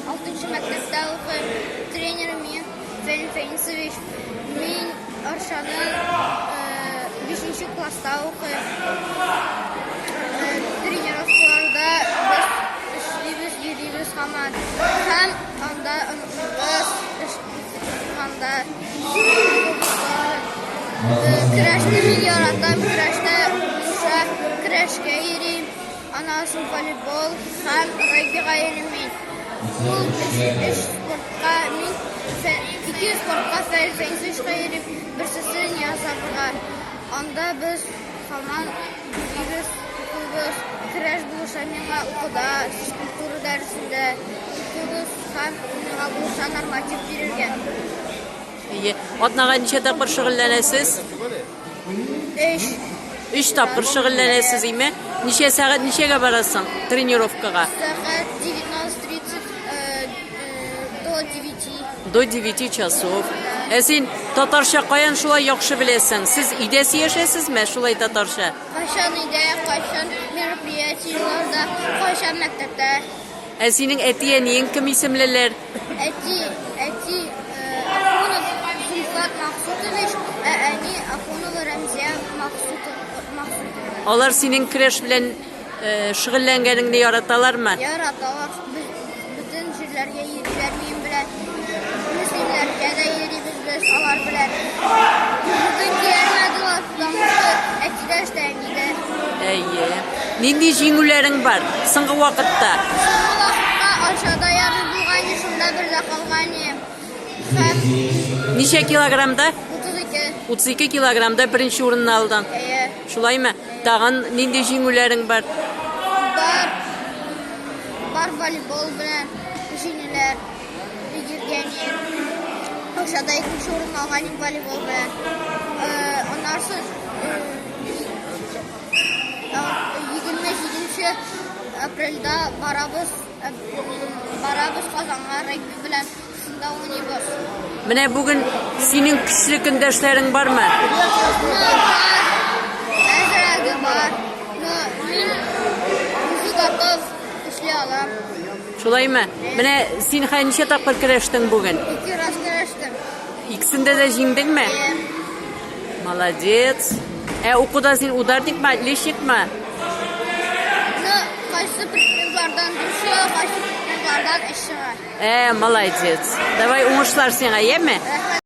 6 məktəbdə oxuyub. Trenerim Ferin Feyinseviç. Min Arşanın 5-ci klassda oxuyub. Trenirovkalarda biz işləyimiz, yediğimiz zaman həm anda biz anda kreşte milyaradan kreşte uşaq kreşke yerim. Anasın voleybol hem rugby'ga yerimin. Bu iş sportqa min 2 sportqa Ferin Feyinseviç'ga yerim. Birisi Niyazabırğa. Anda biz zaman yediğimiz okuyubuz. Kreş buluşa mena okuda, fizkultura dərsində okuyubuz. Hem mena buluşa normativ verilgen. İyi. Atnağa neçə tapır şüğüllənəsiz? 3 tapır şüğüllənəsiz imi? Neçə saat neçəyə barasın trenirovkağa? Saat 19:30 до 9. До 9 часов. Sen tatarşa qayan şulay yaxşı biləsən. Siz idəsi yaşaysınızmı şulay tatarşa? Qaşan ideya, qaşan meropriyatiyalarda, qaşan məktəbdə. Senin etiyenin kim isimliler? Əti, Afonov Zülfat Maqsutoviç, Əni Afonov Rəmziyə Maqsutoviç. Onlar senin kreş bilen şüğülləngenini yaratalar mı? Yaratalar. Bütün jirlərə yerlər miyim bilən. Müslimlərə də yerimiz biz alar bilən. Bütün gəlmədiler, tutamızdır. Ətidə işləyində. İyi. Nindi jingüllərin var sıngı vakitte? Sıngı vakitte aşağıda yarı bulğan şunda bir də qalğanıyım. Neçə kilogramda? 32. 32 kilogramda birinci orununu aldın. Şulay mı? Dağın nindi jingüllərin var? Var voleybol bilen jingüller, girgeniyim. Aşağıda 2. orun alğanıyım voleybol bilen. Onlarsız 27 aprelda barabız Kazan'a rugby bilen sında oynayırız. Mine bugün senin küçük gündeşlerin var mı? Var. Əzrəqi var. Min müzik işləyalım. Şulay mı? Mine sen neçə tapır kreştin bugün? 2 raz kreştim. İkisinde de jindin mi? Молодец. Okuda sen udardık mı? Leşik mi? Qaysı predmetlardan düşüyor, qaysı predmetlardan eşiğe. Молодец. Давай умышлар сеңа, еме?